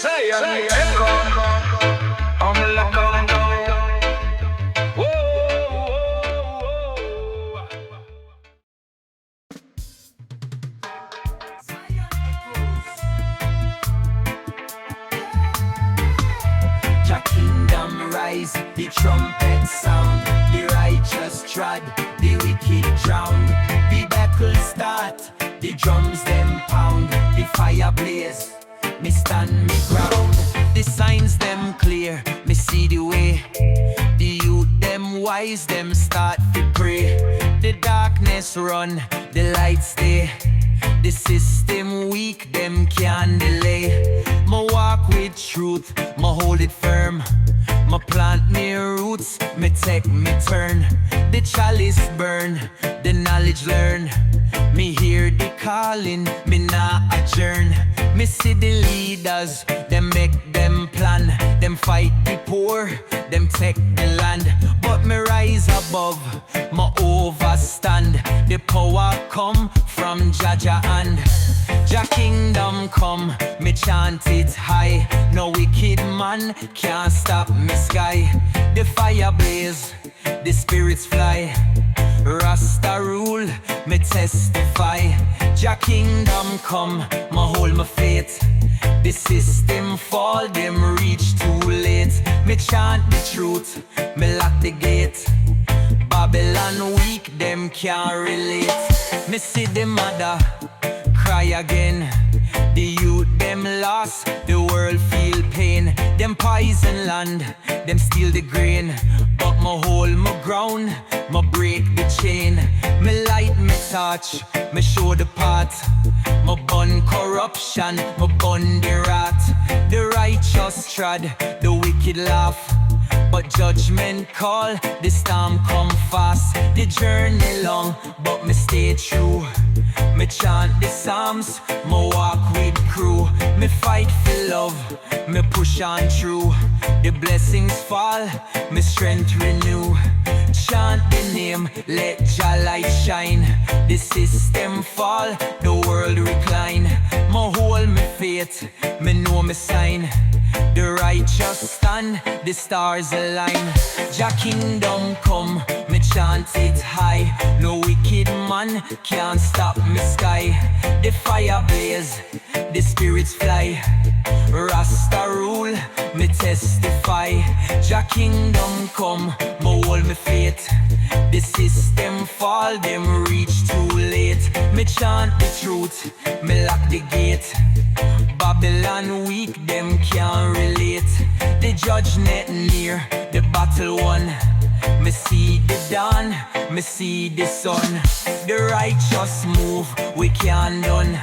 Say echo. On the lock and go. Jah Kingdom rise, the trumpet sound, the righteous trod, the wicked drowned, the battle start, the drums them pound, the fire blaze, me stand me ground, the signs them clear, me see the way, the youth them wise, them start to pray, the darkness run, the light stay, the system weak, them can't delay. Ma walk with truth, ma hold it firm. Ma plant me roots, me take me turn. The chalice burn, the knowledge learn. Me hear the calling, me not adjourn. Me see the leaders, them make them plan. Them fight the poor, them take the land. But me rise above, ma overstand. The power come from Jah hand. Jah Kingdom come, me chant it high. No wicked man can't stop me sky. The fire blaze, the spirits fly. Rasta rule, me testify. Jah Kingdom come, ma hold my faith. The system fall, them reach too late. Me chant the truth, me lock the gate. Babylon weak, them can't relate. Me see the mother cry again. The youth them lost, the world feel pain. Them poison land, them steal the grain. But me hold my ground, me break the chain. Me light me touch, me show the path. Me bun corruption, me bun the rat. The righteous trod, the wicked laugh. But judgment call, the storm come fast. The journey long, but me stay true. Me chant the psalms, me walk with crew. Me fight for love, me push on through. The blessings fall, me strength renew. Chant the name, let Jah light shine. The system fall, the world recline. Me hold me faith, me know me sign. The righteous stand, the stars align. Jah Kingdom come, me chant it high. No wicked man can't stop me sky. The fire blaze, the spirits fly. Rasta rule, me testify. Jah Kingdom come, me hold me faith. The system fall, them reach too late. Me chant the truth, me lock the gate. Babylon weak, them can't relate. The judgment near, the battle won. Me see the dawn, me see the sun. The righteous move, we can't done.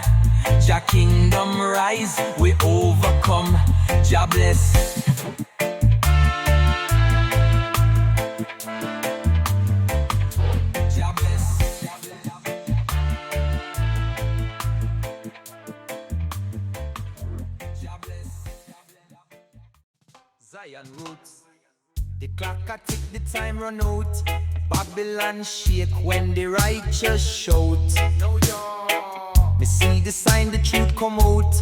Jah Kingdom rise, we overcome. Jah bless. Zion roots. The clock a tick, the time run out. Babylon shake when the righteous shout. Me see the sign, the truth come out.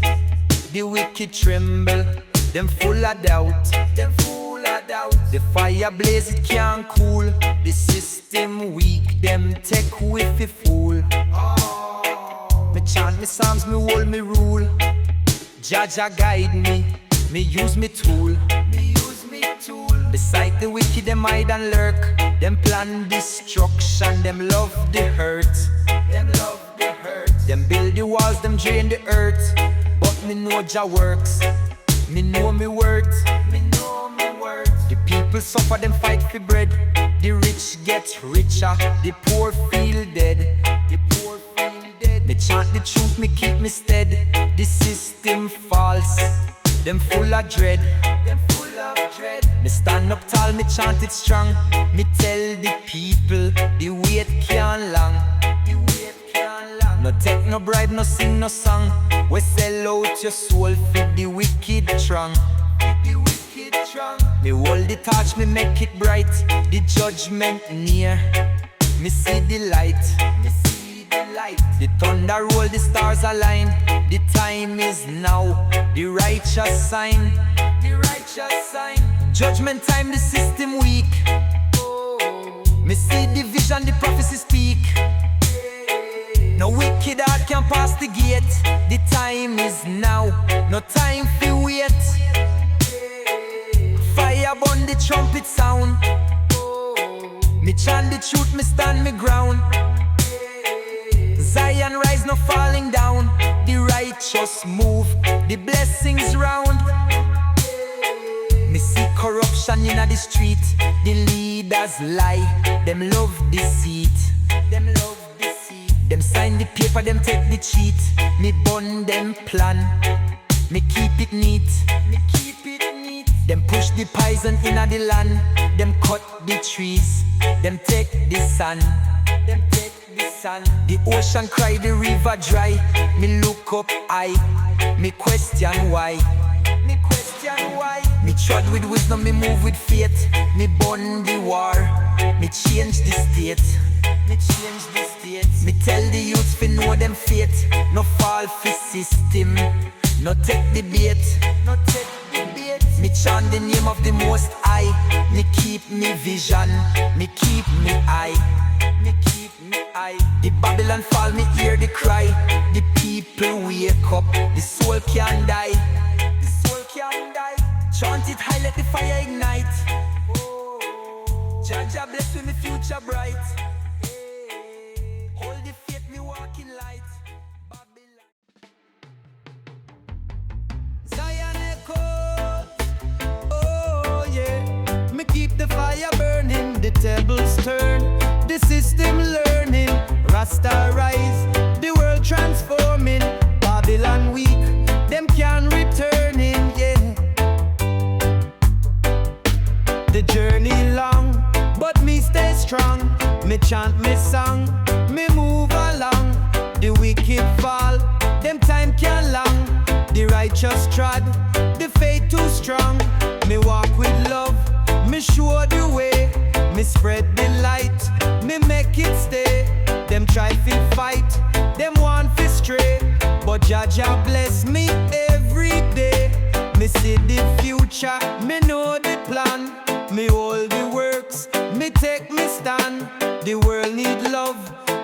The wicked tremble, them full of doubt. The fire blaze, it can't cool. The system weak, them take with the fool. Me chant me psalms, me hold me rule. Jah guide me, me use me tool. Beside the wicked, them hide and lurk. Them plan destruction, them love the hurt. Them build the walls, them drain the earth. But me know Jah works, me know me worth. The people suffer, them fight for bread. The rich get richer, the poor feel dead. Me chant the truth, me keep me steady. The system false, them full of dread. Me stand up tall, me chant it strong. Me tell the people, the wait can't long. No take no bribe, no sing no song. We sell out your soul for the wicked strong. Me hold the torch, me make it bright. The judgment near, me see the light. light. The thunder roll, the stars align. The time is now, the righteous sign. The righteous sign. Judgment time, the system weak. Me see the vision, the prophecy speak. No wicked heart can pass the gate. The time is now, no time for wait. Fire burn the trumpet sound. Me chant the truth, me stand me ground. Zion rise, no falling down. The righteous move, the blessings round. Me see corruption in the street. The leaders lie, them love deceit. Them love deceit. Them sign the paper, them take the cheat. Me burn them plan, me keep it neat. Me keep it neat. Them push the poison in the land. Them cut the trees, them take the sun. Them take the sun. The ocean cry, the river dry. Me look up high, me question why. Me question why. Me trod with wisdom, me move with faith. Me burn the war, me change the state. Me change the state. Me tell the youths fi know them fate. No fall for system, no take the bait. No take the bait. Me chant the name of the Most High. Me keep me vision, me keep me eye. Me keep me eye. The Babylon fall, me hear the cry. The people wake up, the soul can't die. The soul can't die. Chant it high, let the fire ignite. Jah bless with me future bright. Hold the faith, me walk in light. Babylon. Zion echoes. Oh yeah. Me keep the fire burning, the tables turn. The system learning, Rasta rise. The world transforming, Babylon weak. Them can returning, yeah. The journey long, but me stay strong. Me chant me song, me move along. The wicked fall, them time can long. The righteous trod, the faith too strong. Me walk with love, me show the way. Me spread the light, me make it stay. Them try to fight, them want to stray. But Jah bless me every day. Me see the future, me know the plan. Me hold the works, me take me stand. The world need love,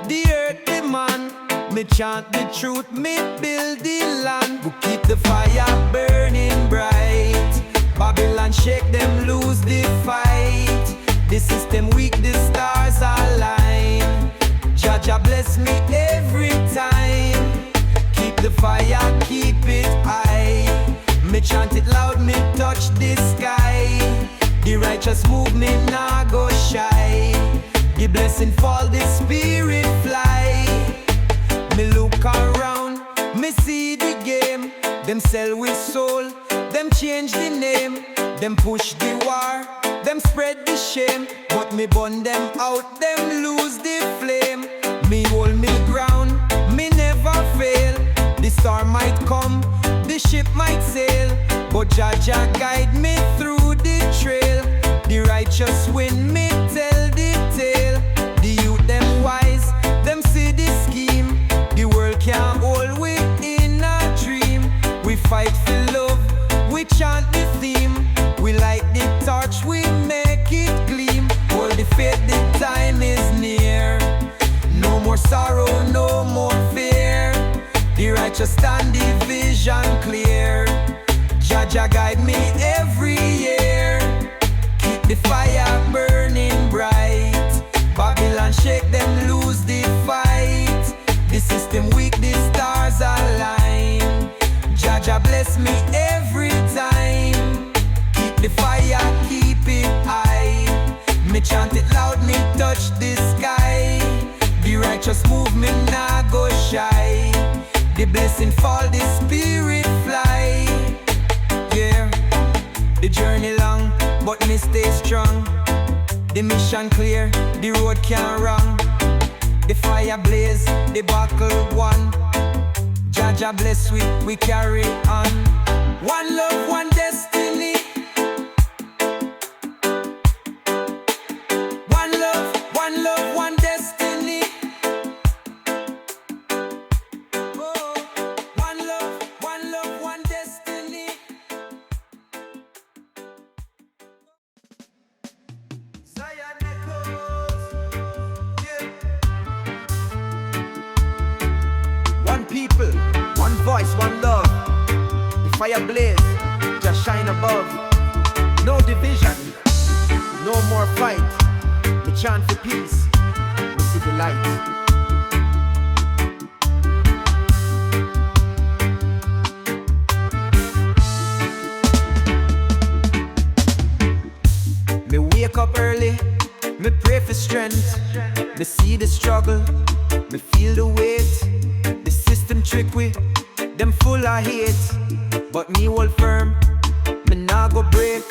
the earth demand. Me chant the truth, me build the land. We keep the fire burning bright. Babylon shake them, lose the fight. The system weak, the stars align. Jah bless me every time. Keep the fire, keep it high. Me chant it loud, me touch the sky. The righteous movement nah go shy. The blessing fall, the spirit fly. Me look around, me see the game. Them sell with soul, them change the name. Them push the war, them spread the shame. But me burn them out, them lose the flame. Me hold me ground, me never fail. The storm might come, the ship might sail. But Jah guide me through the trail. The righteous win, me tell the tale. The youth them wise, them see the scheme. The world can't hold we in a dream. We fight for love, we chant the theme. We light the torch, we make it gleam. Hold the faith, the time is near. No more sorrow, no more fear. The righteous stand, the vision clear. Jah guide me every year. Keep the fire burning bright. Babylon shake them, lose the fight. The system weak, the stars align. Jah bless me every time. Keep the fire, keep it high. Me chant it loud, me touch the sky. The righteous movement nah go shy. The blessing fall, the spirit fly. Yeah, the journey long, but me stay strong. The mission clear, the road can't wrong. The fire blaze, the buckle one. Jah bless we carry on. One love, one destiny. One love, one destiny. voice, one love. The fire blaze, just shine above. No division, no more fight. Me chant for peace, me see the light. Me wake up early, me pray for strength. Me see the struggle, me feel the weight. The system trick we, them full of hate. But me hold firm, me nah go break.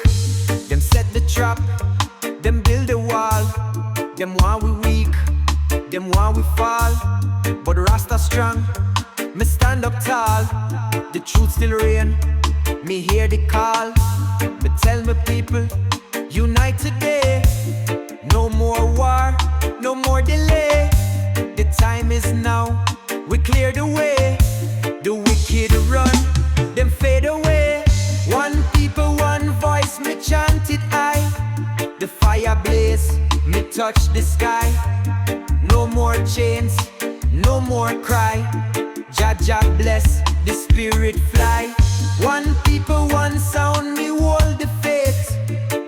Them set the trap, them build the wall. Them want we weak, them want we fall. But Rasta strong, me stand up tall. The truth still reign, me hear the call. Me tell me people, unite today. No more war, no more delay. The time is now, we clear the way. The wicked run, them fade away. One people, one voice, me chant it high. The fire blaze, me touch the sky. No more chains, no more cry. Jah Jah bless, the spirit fly. One people, one sound, me hold the faith.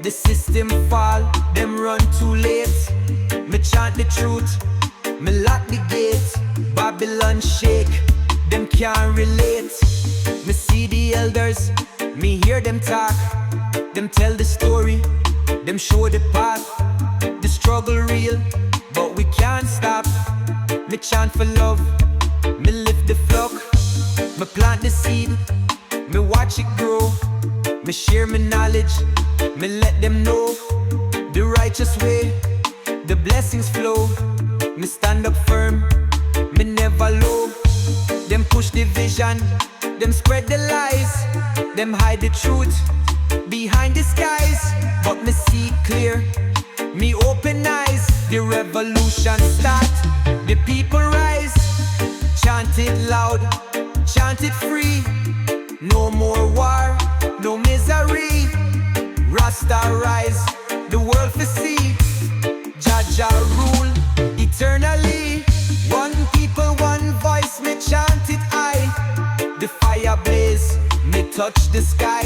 The system fall, them run too late. Me chant the truth, me lock the gate. Babylon shake, them can't relate. Me see the elders, me hear them talk. Them tell the story, them show the path. The struggle real, but we can't stop. Me chant for love, me lift the flock. Me plant the seed, me watch it grow. Me share my knowledge, me let them know the righteous way, the blessings flow. Me stand up firm, me never low. Them push the vision, them spread the lies. Them hide the truth behind the skies. But me see clear, me open eyes. The revolution start, the people rise. Chant it loud, chant it free. No more war, no misery. Rasta rise, the world to see. Jah Jah rule eternally. One people, one voice, me chant it high. The fire blaze, me touch the sky.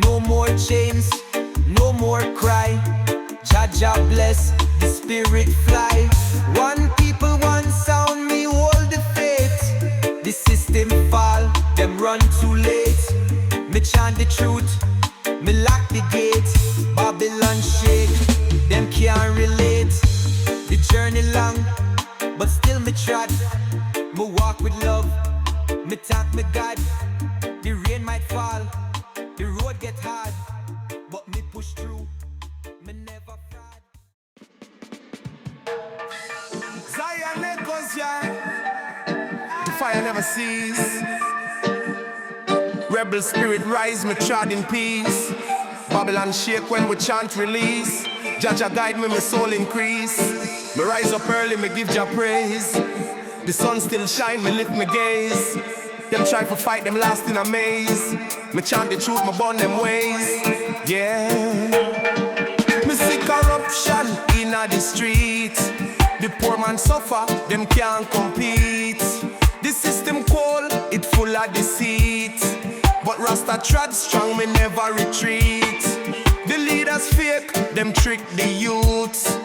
No more chains, no more cry. Jah Jah bless, the spirit fly. One people, one sound, me hold the faith. The system fall, them run too late. Me chant the truth, me lock the gate. Babylon shake, them can't relate. The journey long, but still me trod. Me walk with love, me thank me God. The rain might fall, the road get hard, but me push through, me never fraud. Zion echoes, yeah. The fire never cease. Rebel spirit rise, me trod in peace. Babylon shake when we chant release. Jah Jah guide me, my soul increase. Me rise up early, me give Jah praise. The sun still shine, me lift me gaze. Them try to fight, them lost in a maze. Me chant the truth, me burn them ways. Yeah. Me see corruption in the street. The poor man suffer, them can't compete. The system cold, it full of deceit. But Rasta trod strong, me never retreat. The leaders fake, them trick the youths.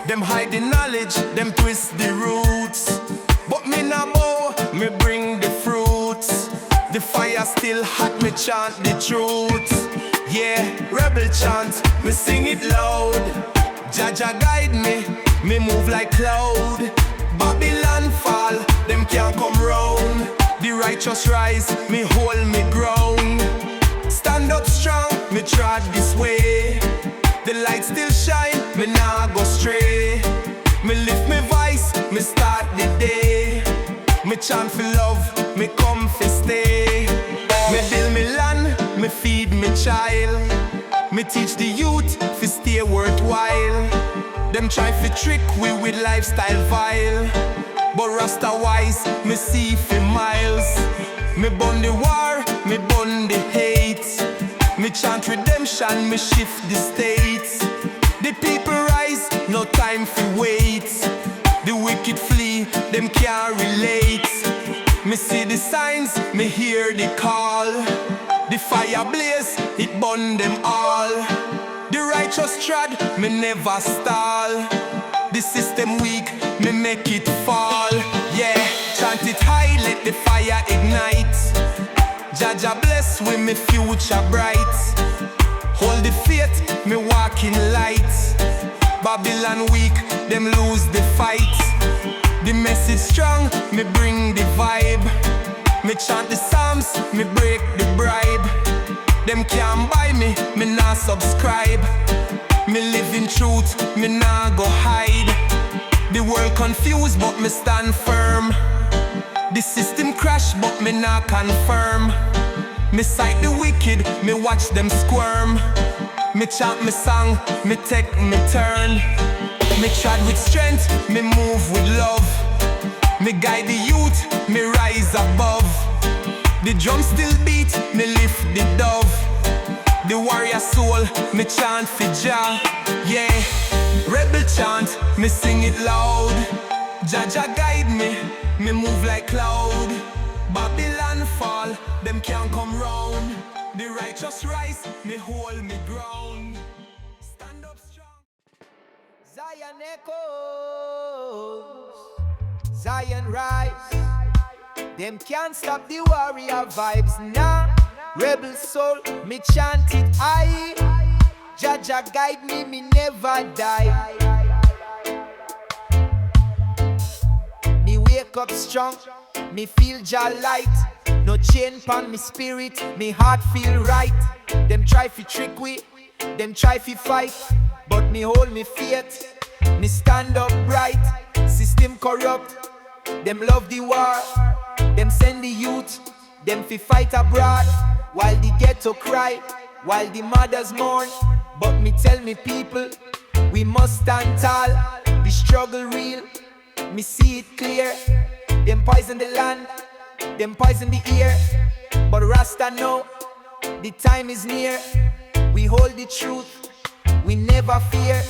Them hide the knowledge, them twist the roots. But me nah bow, me bring the fruits. The fire still hot, me chant the truth. Yeah, rebel chant, me sing it loud. Jah Jah guide me, me move like cloud. Babylon fall, them can't come round. The righteous rise, me hold me ground. Stand up strong, me trod this way. The light still shine, me nah go stray. Me lift me voice, me start the day. Me chant for love, me come for stay. Me build me land, me feed me child. Me teach the youth fi stay worthwhile. Them try fi trick we with lifestyle vile. But Rasta wise, me see for miles. Me burn the war, me burn the hate. Me chant redemption, me shift the states. The people rise, no time for wait. The wicked flee, them can't relate. Me see the signs, me hear the call. The fire blaze, it burn them all. The righteous trod, me never stall. The system weak, me make it fall. Yeah, chant it high, let the fire ignite. Jah bless with me future bright. Hold the faith, me walk in light. Babylon weak, them lose the fight. The message strong, me bring the vibe. Me chant the psalms, me break the bribe. Them can't buy me nah subscribe. Me live in truth, me nah go hide. The world confused, but me stand firm. The system crash, but me nah confirm. Me sight the wicked, me watch them squirm. Me chant me song, me take me turn. Me trod with strength, me move with love. Me guide the youth, me rise above. The drum still beat, me lift the dove. The warrior soul, me chant for Jah. Yeah, rebel chant, me sing it loud. Jah guide me move like cloud. Babylon fall, them can't come round. The righteous rise, me hold me ground. Stand up strong. Zion echoes, Zion rise. Them can't stop the warrior vibes now. Rebel soul, me chant it high. Jah guide me never die. Me wake up strong, me feel Jah light. No chain pon me spirit, me heart feel right. Them try fi trick we, them try fi fight, but me hold me faith, me stand up bright. System corrupt, them love the war. Them send the youth, them fi fight abroad. While the ghetto cry, while the mothers mourn. But me tell me people, we must stand tall. The struggle real, me see it clear. Them poison the land, them poison the ear. But Rasta know, the time is near. We hold the truth, we never fear.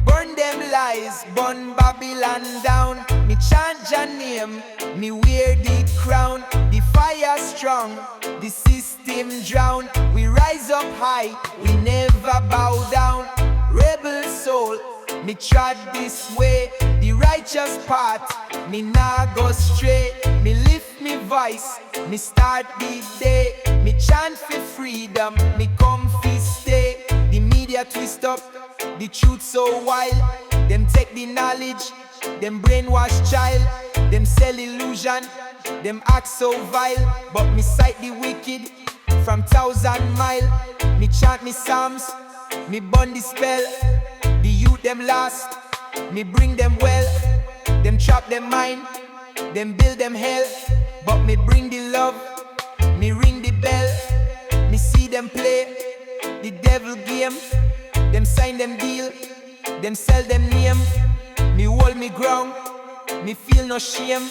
Burn them lies, burn Babylon down. Me chant Jah name, me wear the crown. The fire strong, the system drown. We rise up high, we never bow down. Rebel soul, me trod this way. The righteous path, me nah go stray. Me lift me voice, me start the day. Me chant for freedom, me come fi stay. The media twist up, the truth so wild. Them take the knowledge, them brainwash child. Them sell illusion, them act so vile. But me sight the wicked from 1,000 mile. Me chant me psalms, me burn the spell. The youth them lost, me bring them well. Them trap them mind, them build them hell. But me bring the love, me ring the bell. Me see them play the devil game. Them sign them deal, them sell them name. Me hold me ground, me feel no shame.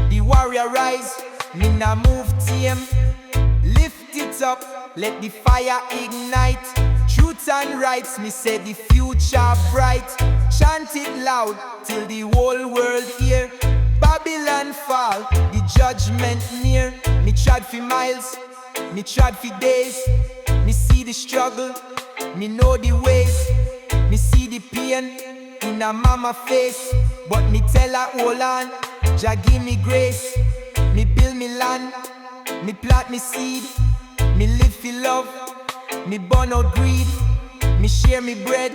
The warrior rise, me nah move tame. Lift it up, let the fire ignite. Truth and rights, me say the future bright. Chant it loud, till the whole world hear. Babylon fall, the judgment near. Me trod for miles, me trod for days. Me see the struggle, me know the ways. Me see the pain in a mama face. But me tell her hold on, Jah give me grace. Me build me land, me plant me seed. Me live for love, me burn out greed. Me share me bread,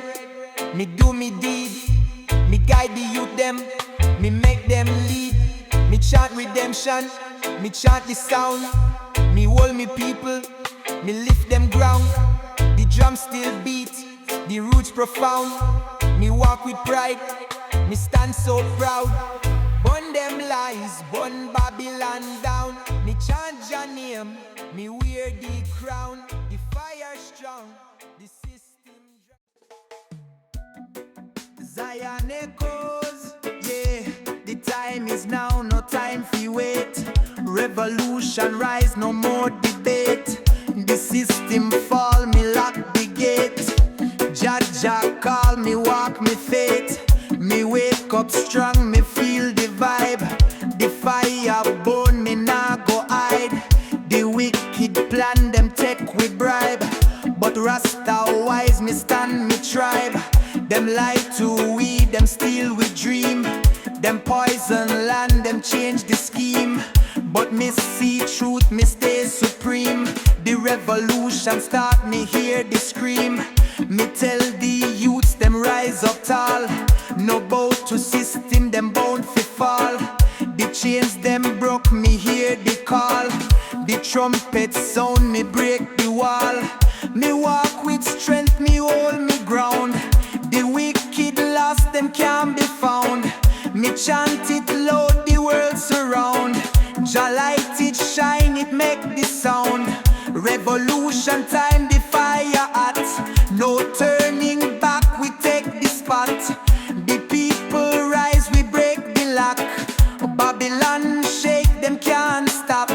me do me deed. Me guide the youth them, me make them lead. Me chant redemption, me chant the sound. Me hold me people, me lift them ground. The drum still beat, the roots profound. Me walk with pride, me stand so proud. Burn them lies, burn Babylon down. Me chant Jah name, me wear the crown. The fire strong, the system Zion echoes, yeah. The time is now, no time for wait. Revolution rise, no more debate. The system fall, me lock the gate. Jah call me, walk me fate. Me wake up strong, me feel the vibe. The fire burn me plan, them take with bribe. But Rasta wise, me stand me tribe. Them lie to we, them steal we dream. Them poison land, them change the scheme. But me see truth, me stay supreme. The revolution start, me hear the scream. Me tell the youths, them rise up tall. No bow to system, them bound fi fall. The chains them broke, me hear the call. The trumpet sound, me break the wall. Me walk with strength, me hold me ground. The wicked lost, them can't be found. Me chant it loud, the world surround. Jah light it, shine it, make the sound. Revolution time, the fire hot. No turning back, we take the spot. The people rise, we break the lock. Babylon shake, them can't stop.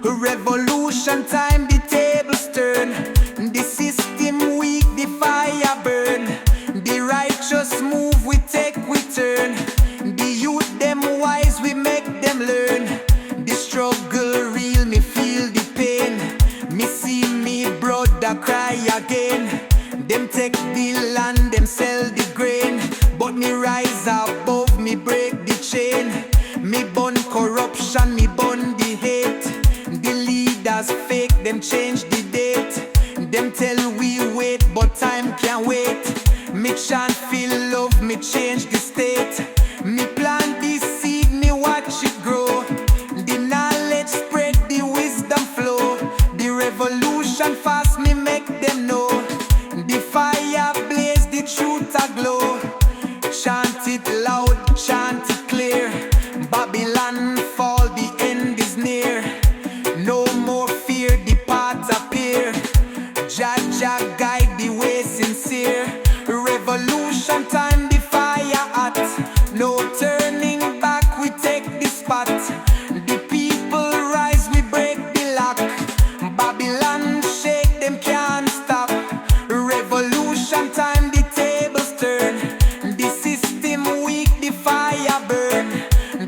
Revolution time, the tables turn. The system weak, the fire burn. The righteous move, we take, we turn. The youth, them wise, we make them learn. The struggle real, me feel the pain. Me see me brother cry again. Them take the land, them sell the grain. But me rise above, me break the chain. Me burn corruption, me burn the hate. The leaders fake, them change the date. Them tell we wait, but time can't wait. Me chant feel love, me change the state. Me plant the seed, me watch it grow. The knowledge spread, the wisdom flow. The revolution fast, me make them know. The fire blaze, the truth aglow. Chant it loud, chant it clear. Babylon fall, the end is near. No more fear, the path appear. Jah Jah guide the way sincere. Revolution time, the fire hot. No turning back, we take the spot. The people rise, we break the lock. Babylon shake, them can't stop. Revolution time, the tables turn. The system weak, the fire burn.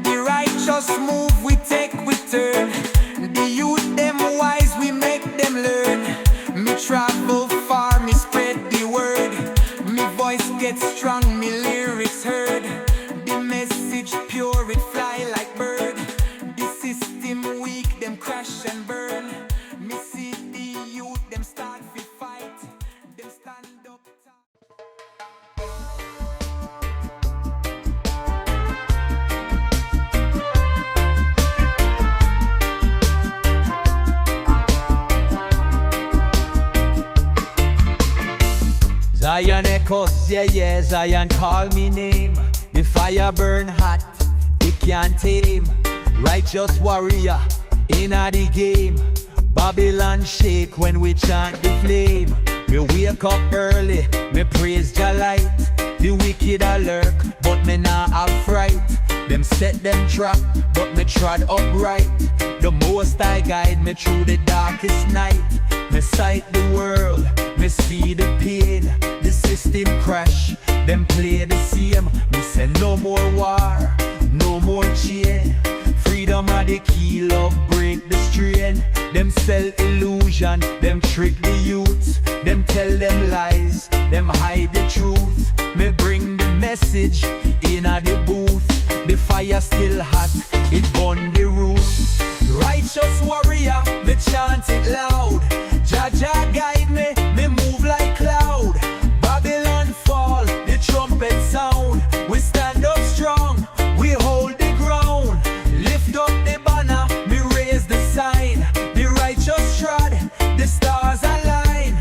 The righteous move, we take, we turn. The youth, them wise, we make them learn. Me travel far, me spread the word. Me voice gets strong, me lyrics heard. The message pure, it fly like bird. The system weak, them crash and burn. Me see the youth, them start to fight. Them stand up. Zion echoes, yeah, yeah, Zion call me name. The fire burn hot, it can't tame. Righteous warrior, in the game. Babylon shake when we chant the flame. Me wake up early, me praise Jah light. The wicked are lurk, but me not have fright. Them set them trap, but me trod upright. The most I guide me through the darkest night. Me sight the world, me see the pain. The system crash, them play the same. Me say no more war, no more chain. Freedom are the key, love break the strain. Them sell illusion, them trick the youths. Them tell them lies, them hide the truth. Me bring the message in the booth. The fire still hot, it burn the roof. Righteous warrior, me chant it loud. Jah Jah guide me, me move like cloud. Babylon fall, the trumpet sound. We stand up strong, we hold the ground. Lift up the banner, me raise the sign. The righteous trod, the stars align.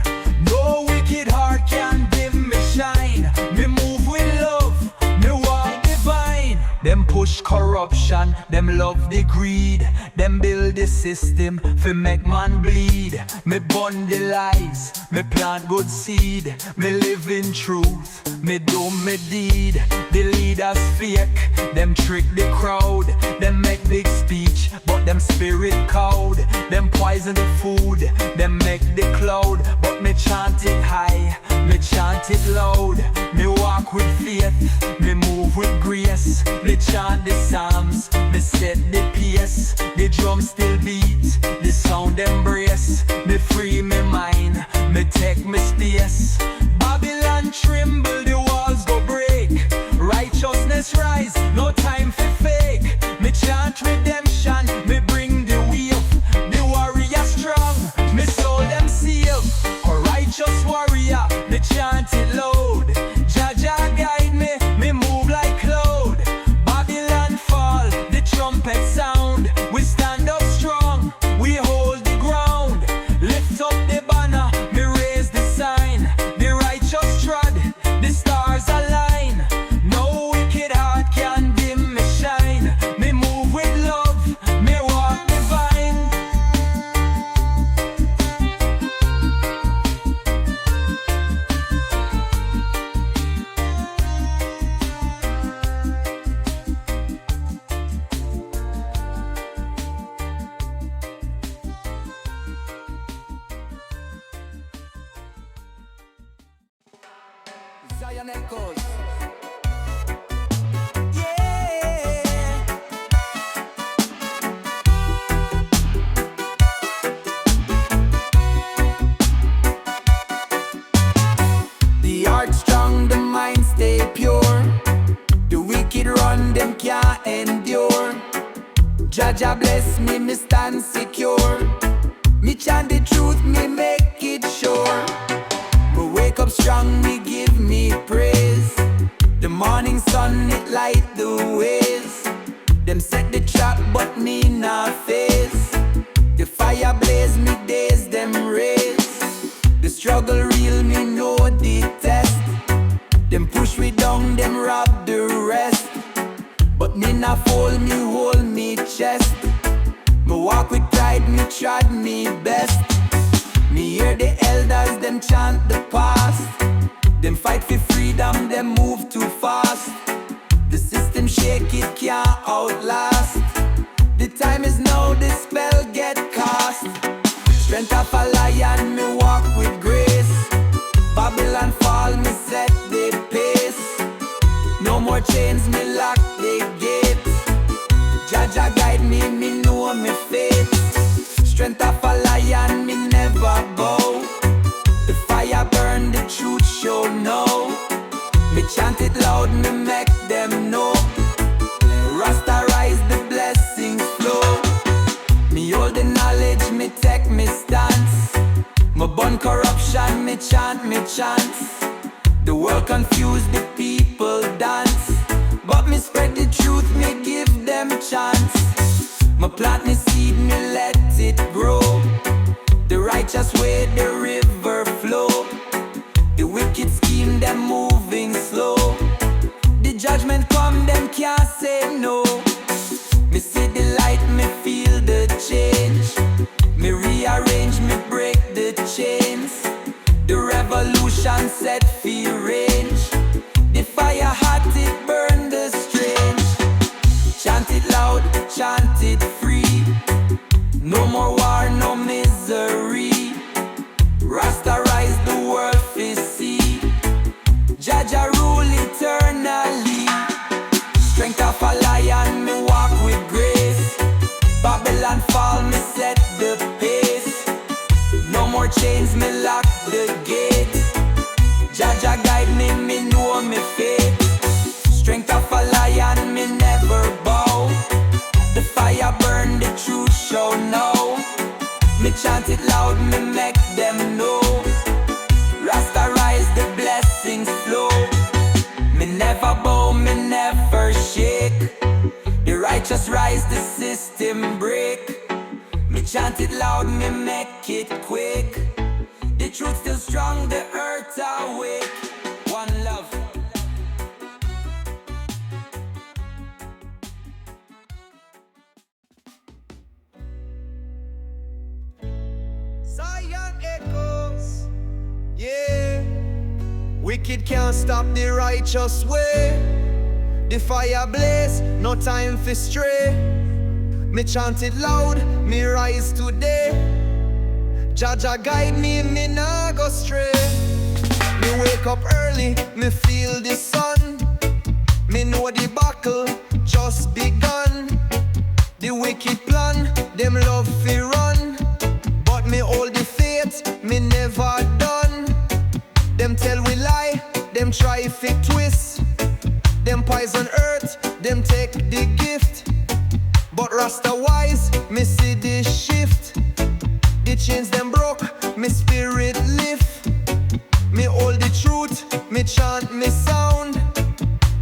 No wicked heart can dim me shine. Me move with love, me walk divine. Them push corruption, them love the greed. Them build the system, fi make man bleed. Me burn the lies, me plant good seed. Me live in truth, me do me deed. The leaders fake, them trick the crowd. Them make big speech, but them spirit cowed. Them poison the food, them make the cloud. But me chant it high, me chant it loud. Me walk with faith, me move with grace. Me chant the psalms, me set the pace. The drum still beat, the sound embrace. Me me stays. Babylon tremble, the walls go break. Righteousness rise, no time for fake. Me chant redemption, me bring the wave. The warrior strong, me soul them seal. A righteous warrior, me chant it loud. Jah Jah guide me, me move like cloud. Babylon fall, the trumpet sound. We stand up strong, we hold the ground. Lift up the banner, me raise the sign. The righteous trod, the stars align. No wicked heart can dim me shine. Me move with love, me walk divine. Zion Echoes. Yeah. The heart strong, the mind stay pure. The wicked run, them can't endure. Jah Jah bless me, me stand secure. Me chant the truth, me make it sure. Me wake up strong, me give me praise. The morning sun, it light the ways. Them set the trap, but me not face. The fire blaze, me days them raise. The struggle real, me know the test. Them push me down, them rob the rest. But me not fold, me hold me chest. Me walk with pride, me trod me best. Me hear the elders, them chant the past. Them fight for freedom, them move too fast. The system shake, it can't outlast. The time is now, the spell get cast. Strength of a lion, me walk with grace. Babylon fall, me set the pace. No more chains, me lock the gates. Jah Jah guide me, me know me fate. Strength of a lion, me never bow. The fire burn, the truth show no. Me chant it loud, me make them know. Rasta rise, the blessings flow. Me hold the knowledge, me take me stance. Me burn corruption, me chant me chants. The world confused, the people dance. But me spread the truth, me give them chance. Me plant me seed, me let it grow. The righteous way, the river flow. The wicked scheme, them moving slow. The judgment come, them can't say no. Me see the light, me feel the change. Me rearrange, me break the chains. The revolution set free range. The fire hot, it burn the strange. Chant it loud, chant it free. No more war, no misery. Rasta rise, the world is see. Jah Jah rule eternally. Strength of a lion, me walk with grace. Babylon fall, me set the pace. No more chains, me lock the gates. Jah Jah guide me, me know me fate. Strength of a lion, me never bow. The fire burn, the truth show now. Me chant it loud, me make them know. Rasta rise, the blessings flow. Me never bow, me never shake. The righteous rise, the system break. Me chant it loud, me make it quick. The truth still strong, the earth awake. One love. Zion echoes, yeah. Wicked can't stop the righteous way. The fire blaze, no time for stray. Me chant it loud, me rise today. Jah Jah guide me, me nah go stray. Me wake up early, me feel the sun. Me know the battle just begun. The wicked plan, them love fi run. But me hold the faith, me never done. spirit lift. Me hold the truth, me chant me sound.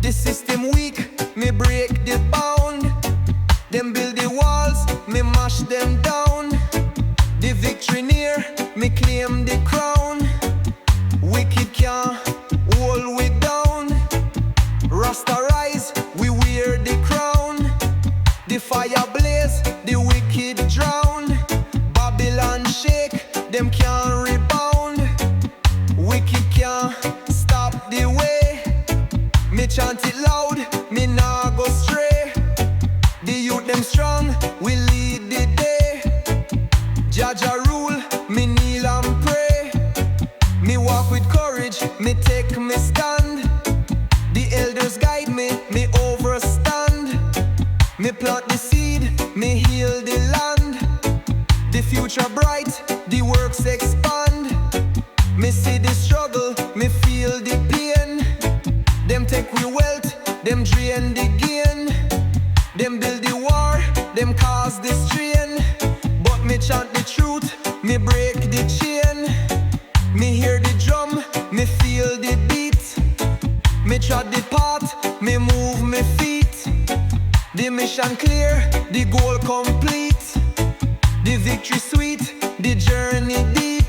The system weak, me break the bound. Them build the walls, me mash them down. The victory near, me claim the crown. Wicked can't hold we down. Rasta rise, we wear the crown. The fire blaze, the wicked drown. Babylon shake, them can't rebound. Wicked can't stop the way. Me chant it loud, me nah go stray. The youth them strong, we lead the day. Jah rule, me kneel and pray. Me walk with courage, me take me stand. The elders guide me, me overstand. Me plant the seed, me heal the land. The future bright, the works expand. Me see the struggle, me feel the pain. Them take we wealth, them drain the gain. Them build the war, them cause the strain. But me chant the truth, me break the chain. Me hear the drum, me feel the beat. Me trod the path, me move me feet. The mission clear, the goal complete. The victory sweet, the journey deep.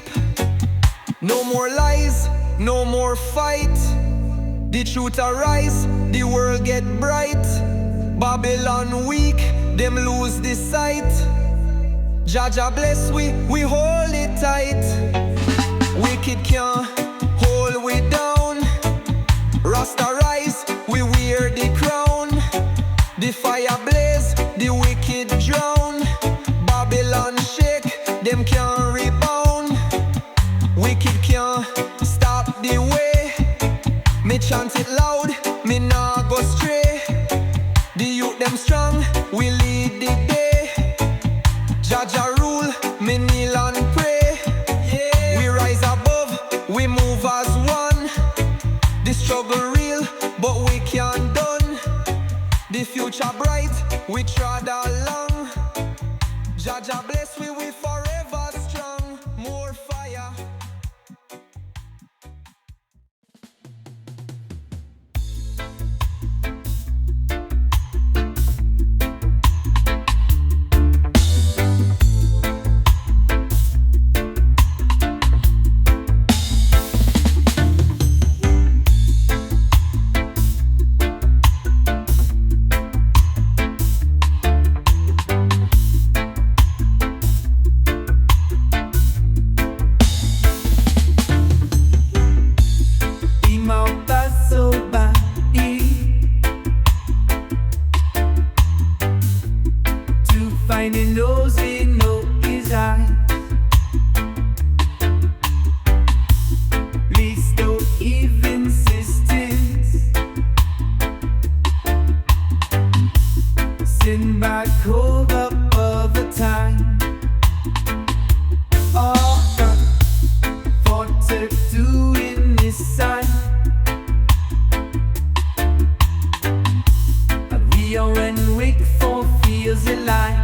No more lies, no more fight. The truth arise, the world get bright. Babylon weak, them lose the sight. Jah bless we hold it tight. Wicked can't hold we down. Rasta rise, we wear the crown. The fire blaze, the wicked drown. Babylon shake, them can't rebound. Wicked can't stop the way. Me chant it loud, me nah go stray. The youth them strong, we lead the day. Jah rule, me kneel and pray. Yeah. We rise above, we move as one. The struggle real, but we can't done. The future bright, we trod along. Jah bless we forever strong. More fire. Finding those we know is I. Least no even insistence. Send back hold up all the time. Oh, for to do in this side. We are in wake for feels alive.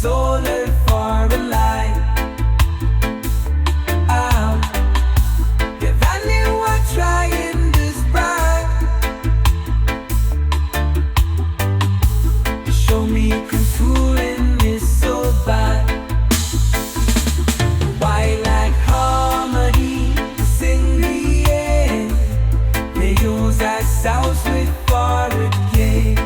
soul for a life. If I knew what trying this bright, show me controlling is so bad. Why like harmony, sing the end. They use that sounds with forward game.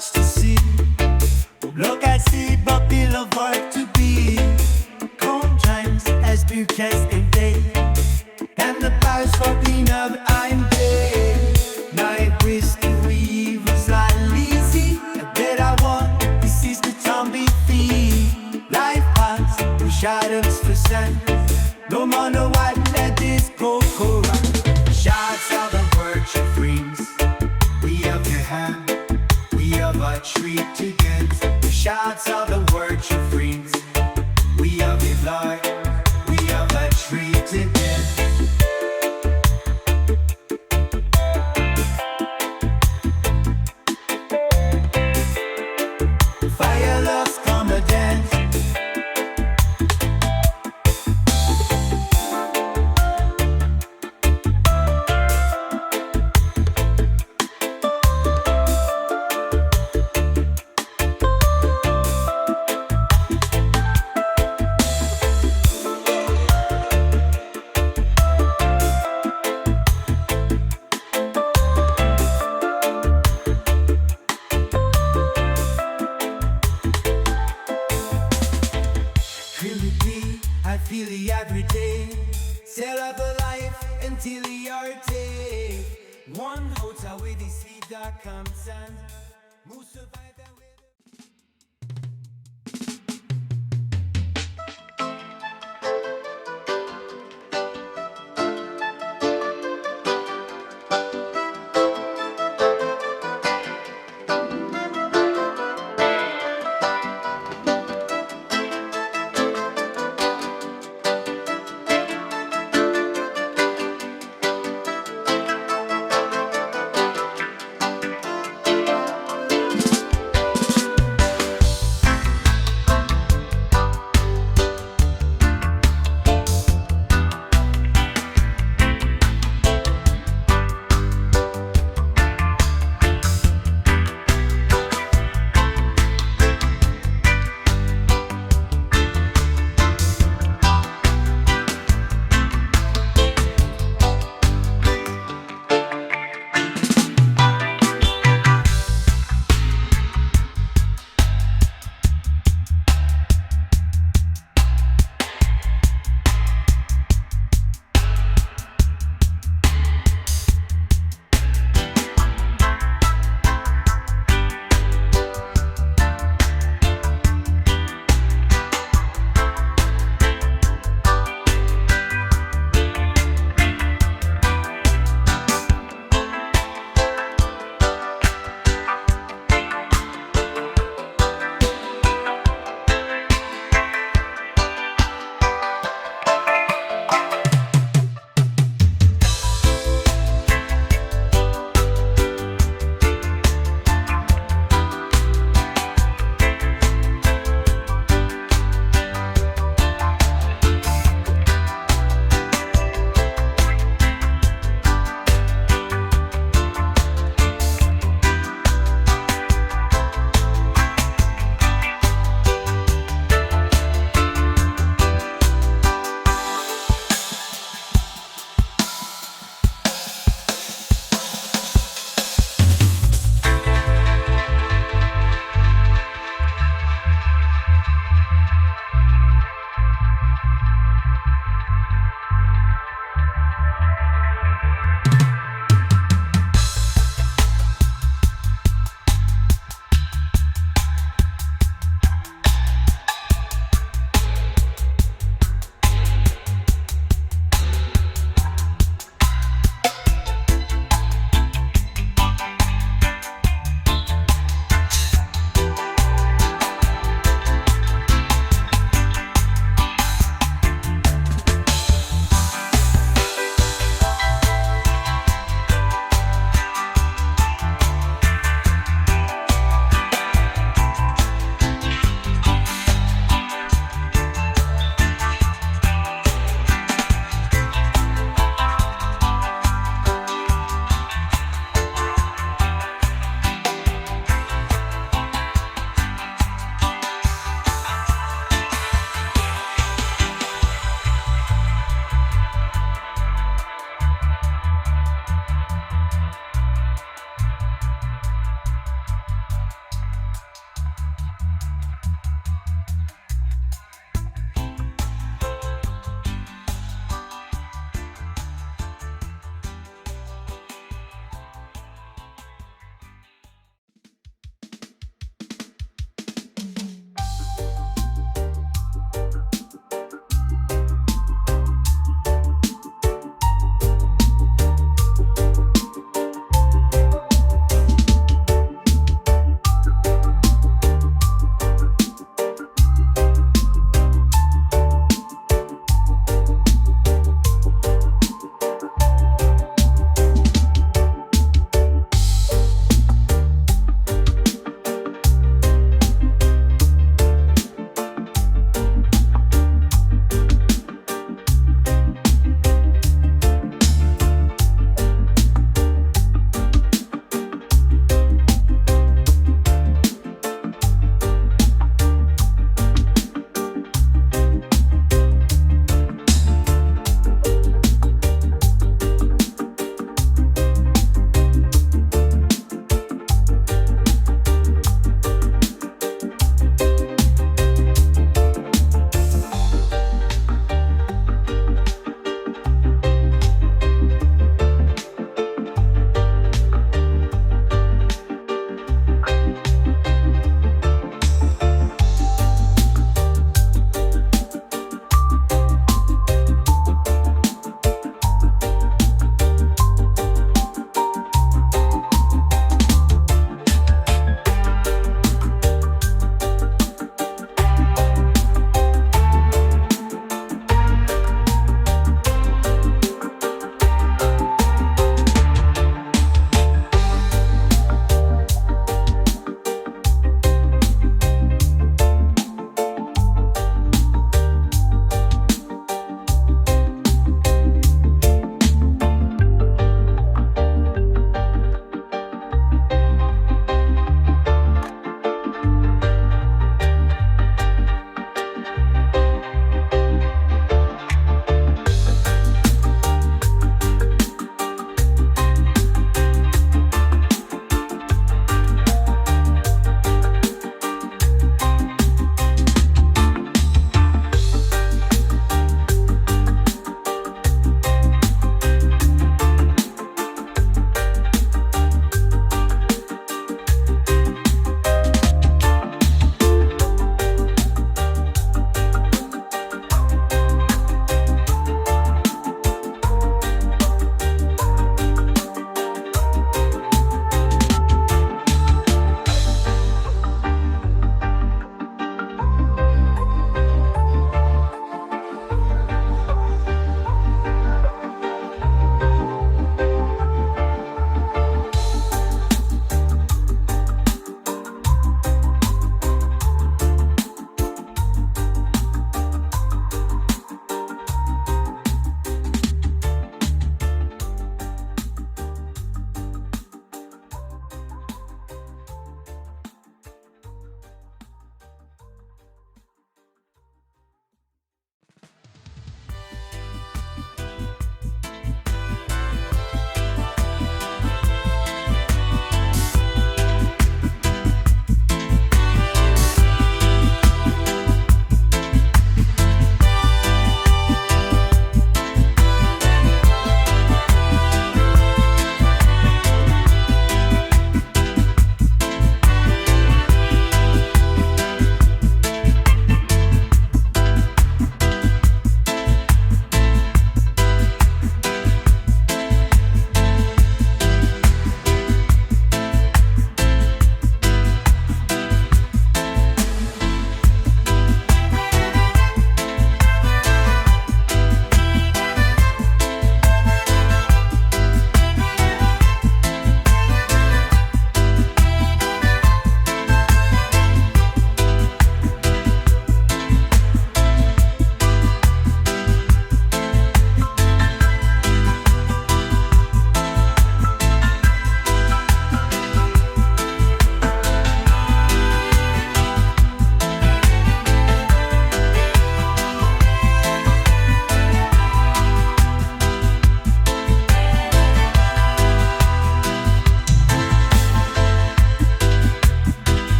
much to see. Look at see, but feel of work to be. Calm times as pure as a day. And the price for cleanup I'm paid. Night risk we evils are easy. I bet I want, this is the time be free. Life paths, we shadows for sun. No matter what, let this go corrupt. Shots of the virtue freeze. We have your hand, we have a treat to get. Shots of the virtue freeze. We have your blood, we have a treat to get. Fire loves come a dance. I feel it every day. Set up a life until the art day. One hotel with the sweet that comes and move survive that way.